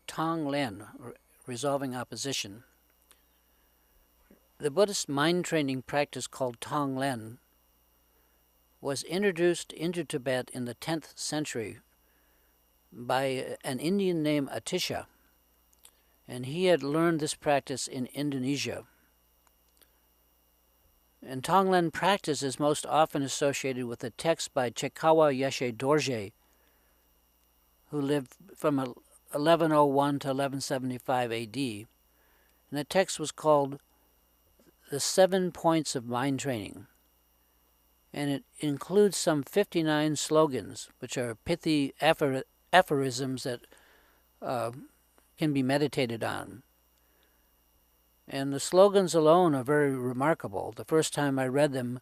Tong-Len, resolving opposition. The Buddhist mind training practice called Tong-Len was introduced into Tibet in the 10th century by an Indian named Atisha, and he had learned this practice in Indonesia. And Tong-Len practice is most often associated with a text by Chekawa Yeshe Dorje, who lived from 1101 to 1175 AD. And the text was called The 7 Points of Mind Training. And it includes some 59 slogans, which are pithy aphorisms that can be meditated on. And the slogans alone are very remarkable. The first time I read them,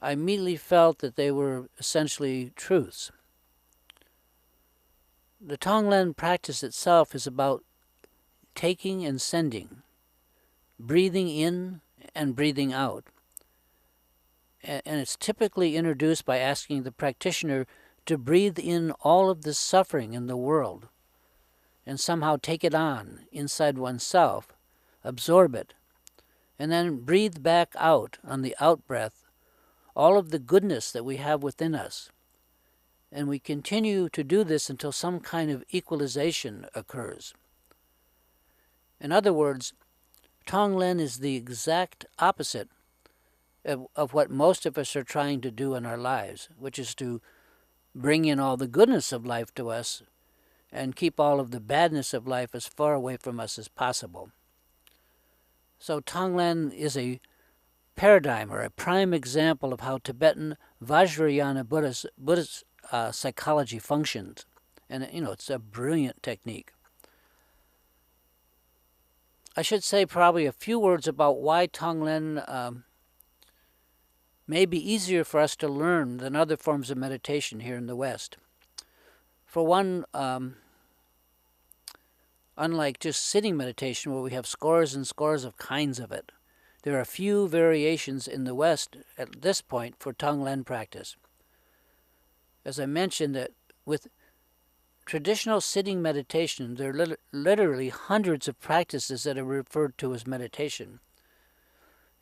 I immediately felt that they were essentially truths. The Tong-Len practice itself is about taking and sending, breathing in and breathing out. And it's typically introduced by asking the practitioner to breathe in all of the suffering in the world and somehow take it on inside oneself, absorb it, and then breathe back out on the out-breath all of the goodness that we have within us. And we continue to do this until some kind of equalization occurs. In other words, Tong-Len is the exact opposite of what most of us are trying to do in our lives, which is to bring in all the goodness of life to us and keep all of the badness of life as far away from us as possible. So Tong-Len is a paradigm or a prime example of how Tibetan Vajrayana Buddhist psychology functions. And, it's a brilliant technique. I should say probably a few words about why Tong-Len may be easier for us to learn than other forms of meditation here in the West. For one, unlike just sitting meditation where we have scores and scores of kinds of it, there are few variations in the West at this point for Tong-Len practice. As I mentioned, that with traditional sitting meditation, there are literally hundreds of practices that are referred to as meditation.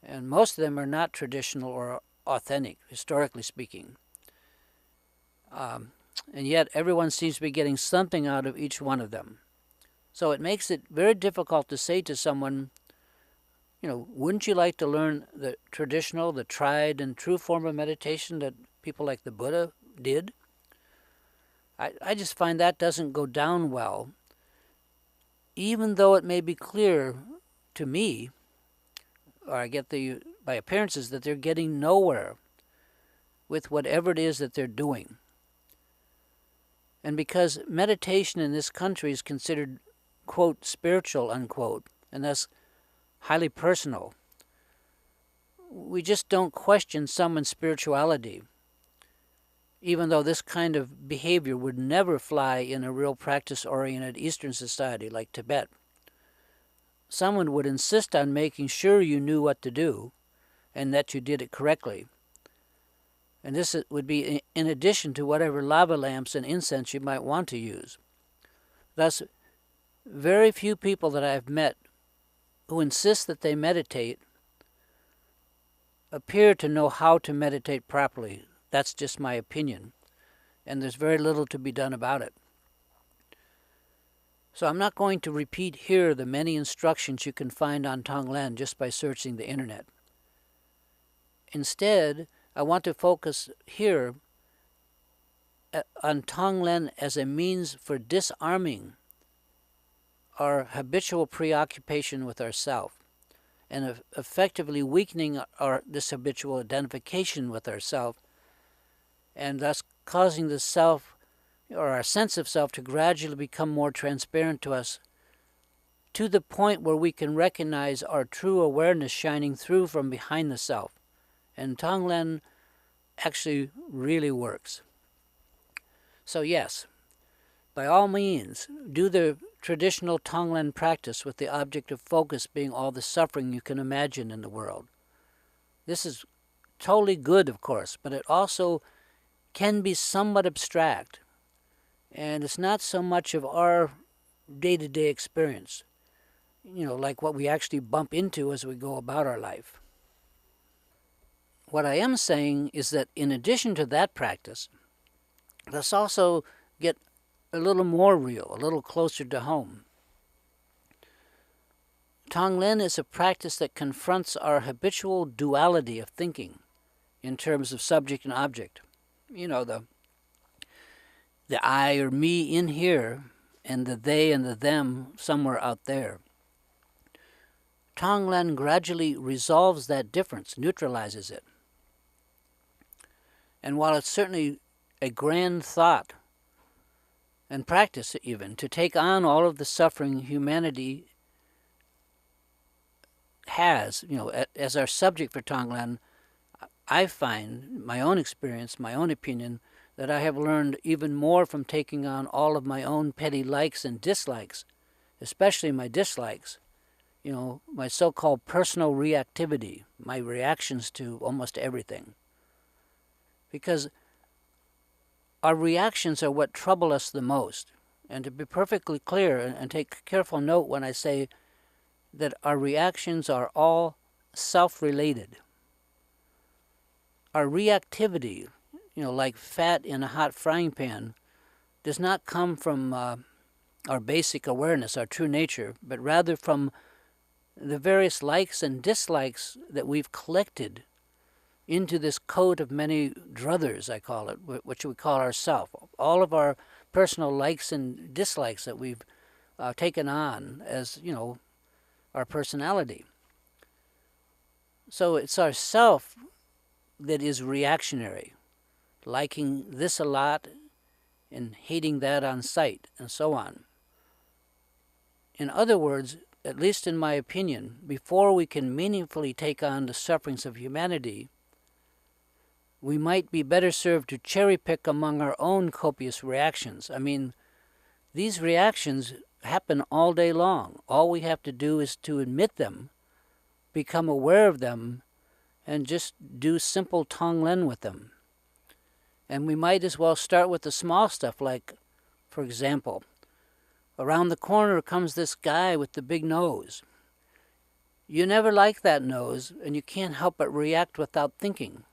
And most of them are not traditional or authentic, historically speaking. And yet everyone seems to be getting something out of each one of them. So it makes it very difficult to say to someone, wouldn't you like to learn the traditional, the tried and true form of meditation that people like the Buddha did? I just find that doesn't go down well, even though it may be clear to me, or I get by appearances, that they're getting nowhere with whatever it is that they're doing. And because meditation in this country is considered, quote, spiritual, unquote, and thus highly personal, we just don't question someone's spirituality, even though this kind of behavior would never fly in a real practice-oriented Eastern society like Tibet. Someone would insist on making sure you knew what to do and that you did it correctly. And this would be in addition to whatever lava lamps and incense you might want to use. Thus, very few people that I've met who insist that they meditate appear to know how to meditate properly. That's just my opinion, and there's very little to be done about it. So I'm not going to repeat here the many instructions you can find on Tong-Len just by searching the internet. Instead, I want to focus here on Tong-Len as a means for disarming our habitual preoccupation with ourself and effectively weakening this habitual identification with ourself, and thus causing the self, or our sense of self, to gradually become more transparent to us, to the point where we can recognize our true awareness shining through from behind the self. And Tong-Len actually really works. So yes, By all means, do the traditional Tong-Len practice with the object of focus being all the suffering you can imagine in the world. This is totally good, of course, but it also can be somewhat abstract, and it's not so much of our day-to-day experience, like what we actually bump into as we go about our life. What I am saying is that in addition to that practice, let's also get a little more real, a little closer to home. Tong-Len is a practice that confronts our habitual duality of thinking in terms of subject and object. The I or me in here and the they and the them somewhere out there. Tong-Len gradually resolves that difference, neutralizes it. And while it's certainly a grand thought and practice even to take on all of the suffering humanity has, as our subject for Tong-Len, I find, my own experience, my own opinion, that I have learned even more from taking on all of my own petty likes and dislikes, especially my dislikes, my so-called personal reactivity, my reactions to almost everything. Because our reactions are what trouble us the most. And to be perfectly clear, and take careful note when I say that our reactions are all self-related. Our reactivity, like fat in a hot frying pan, does not come from our basic awareness, our true nature, but rather from the various likes and dislikes that we've collected into this coat of many druthers, I call it, which we call ourself. All of our personal likes and dislikes that we've taken on as, our personality. So it's our self that is reactionary, liking this a lot and hating that on sight, and so on. In other words, at least in my opinion, before we can meaningfully take on the sufferings of humanity, we might be better served to cherry-pick among our own copious reactions. I mean, these reactions happen all day long. All we have to do is to admit them, become aware of them, and just do simple Tong-Len with them. And we might as well start with the small stuff, like, for example, around the corner comes this guy with the big nose. You never like that nose, and you can't help but react without thinking.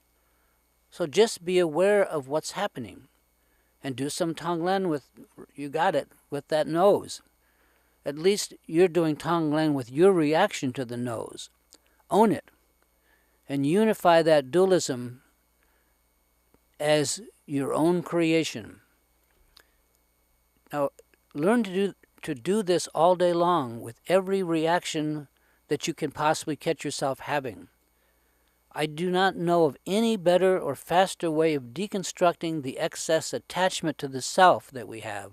So just be aware of what's happening and do some Tong-Len with, you got it, with that nose. At least you're doing Tong-Len with your reaction to the nose. Own it and unify that dualism as your own creation. Now, learn to do this all day long with every reaction that you can possibly catch yourself having. I do not know of any better or faster way of deconstructing the excess attachment to the self that we have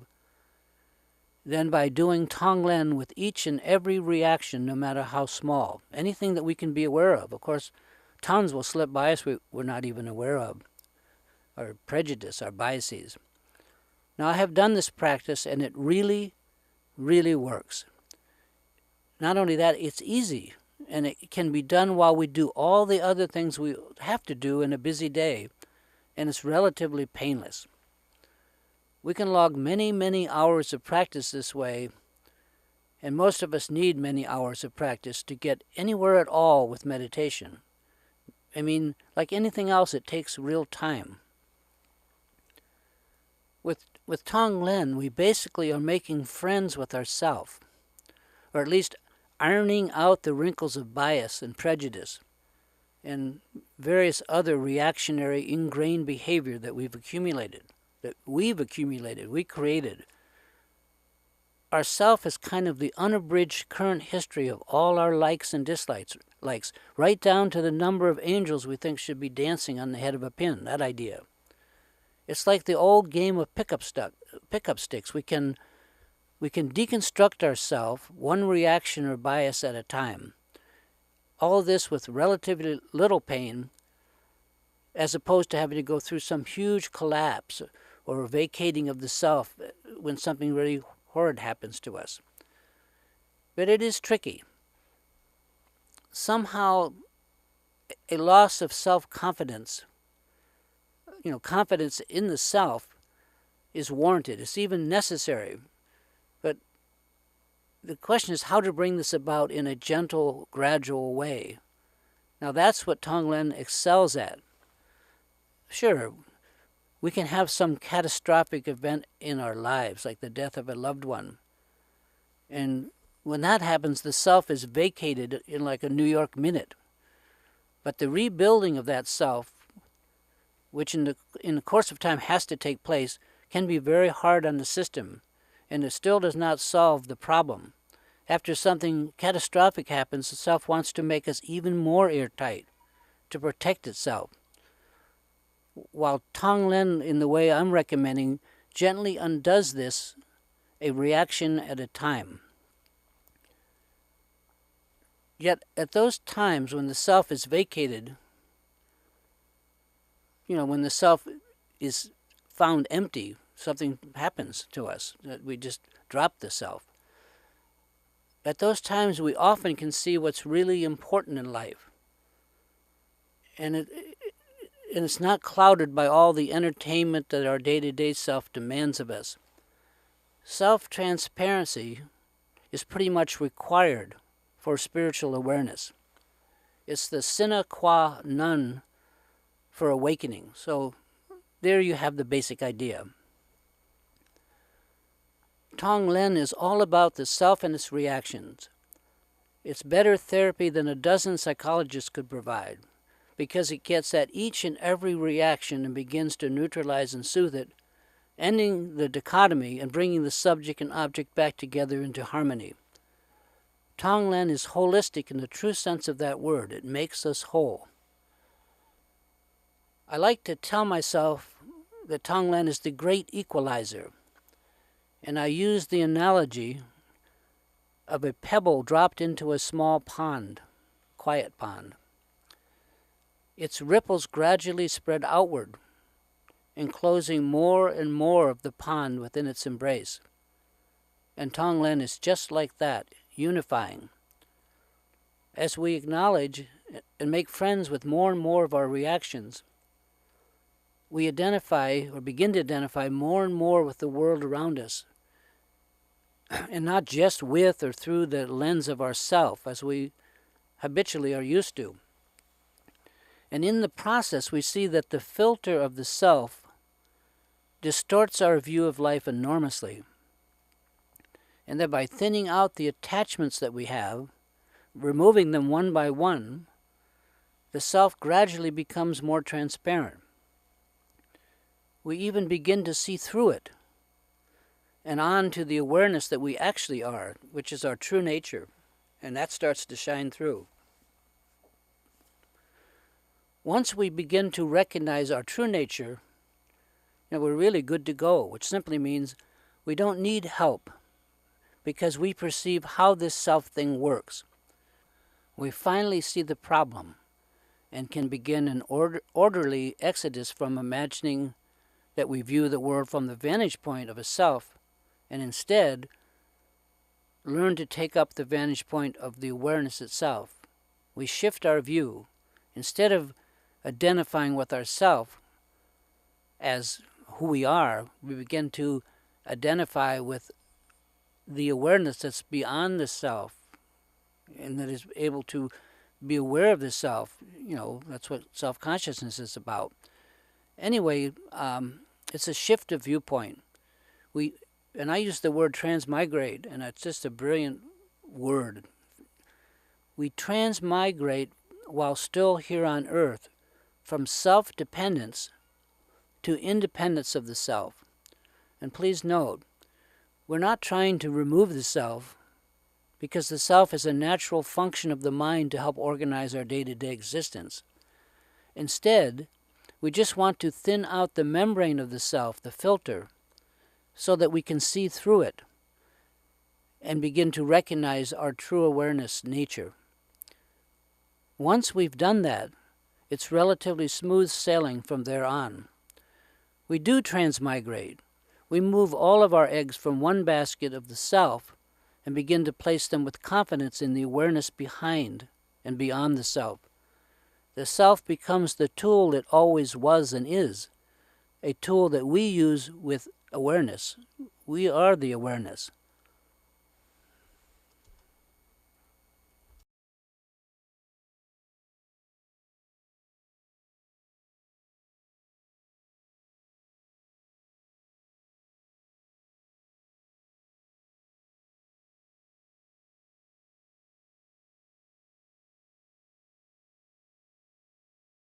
than by doing Tong-Len with each and every reaction, no matter how small. Anything that we can be aware of. Of course, tons will slip by us we're not even aware of. Our prejudice, our biases. Now, I have done this practice, and it really, really works. Not only that, it's easy. And it can be done while we do all the other things we have to do in a busy day, and it's relatively painless. We can log many, many hours of practice this way, and most of us need many hours of practice to get anywhere at all with meditation. I mean, like anything else, it takes real time. With Tong-Len, we basically are making friends with ourself, or at least ironing out the wrinkles of bias and prejudice and various other reactionary ingrained behavior that we created. Our self is kind of the unabridged current history of all our likes and dislikes, right down to the number of angels we think should be dancing on the head of a pin, that idea. It's like the old game of pickup sticks. We can deconstruct ourselves one reaction or bias at a time. All this with relatively little pain, as opposed to having to go through some huge collapse or vacating of the self when something really horrid happens to us. But it is tricky. Somehow, a loss of self-confidence, confidence in the self, is warranted. It's even necessary. But the question is how to bring this about in a gentle, gradual way. Now that's what Tong-Len excels at. Sure, we can have some catastrophic event in our lives, like the death of a loved one. And when that happens, the self is vacated in like a New York minute. But the rebuilding of that self, which in the course of time has to take place, can be very hard on the system, and it still does not solve the problem. After something catastrophic happens, the self wants to make us even more airtight to protect itself. While Tong-Len, in the way I'm recommending, gently undoes this, a reaction at a time. Yet at those times when the self is vacated, when the self is found empty, something happens to us, that we just drop the self. At those times we often can see what's really important in life. And it's not clouded by all the entertainment that our day-to-day self demands of us. Self-transparency is pretty much required for spiritual awareness. It's the sine qua non for awakening. So there you have the basic idea. Tong-Len is all about the self and its reactions. It's better therapy than a dozen psychologists could provide, because it gets at each and every reaction and begins to neutralize and soothe it, ending the dichotomy and bringing the subject and object back together into harmony. Tong-Len is holistic in the true sense of that word. It makes us whole. I like to tell myself that Tong-Len is the great equalizer, and I use the analogy of a pebble dropped into a small pond, quiet pond. Its ripples gradually spread outward, enclosing more and more of the pond within its embrace. And Tong-Len is just like that, unifying. As we acknowledge and make friends with more and more of our reactions, we identify or begin to identify more and more with the world around us, and not just with or through the lens of ourself, as we habitually are used to. And in the process, we see that the filter of the self distorts our view of life enormously, and that by thinning out the attachments that we have, removing them one by one, the self gradually becomes more transparent. We even begin to see through it, and on to the awareness that we actually are, which is our true nature, and that starts to shine through. Once we begin to recognize our true nature, we're really good to go, which simply means we don't need help because we perceive how this self thing works. We finally see the problem and can begin an orderly exodus from imagining that we view the world from the vantage point of a self, and instead learn to take up the vantage point of the awareness itself. We shift our view. Instead of identifying with ourself as who we are, we begin to identify with the awareness that's beyond the self and that is able to be aware of the self. That's what self-consciousness is about. Anyway, it's a shift of viewpoint. And I use the word transmigrate, and it's just a brilliant word. We transmigrate while still here on earth from self-dependence to independence of the self. And please note, we're not trying to remove the self, because the self is a natural function of the mind to help organize our day-to-day existence. Instead, we just want to thin out the membrane of the self, the filter, so that we can see through it and begin to recognize our true awareness nature. Once we've done that, it's relatively smooth sailing from there on. We do transmigrate. We move all of our eggs from one basket of the self and begin to place them with confidence in the awareness behind and beyond the self. The self becomes the tool it always was and is, a tool that we use with awareness. We are the awareness.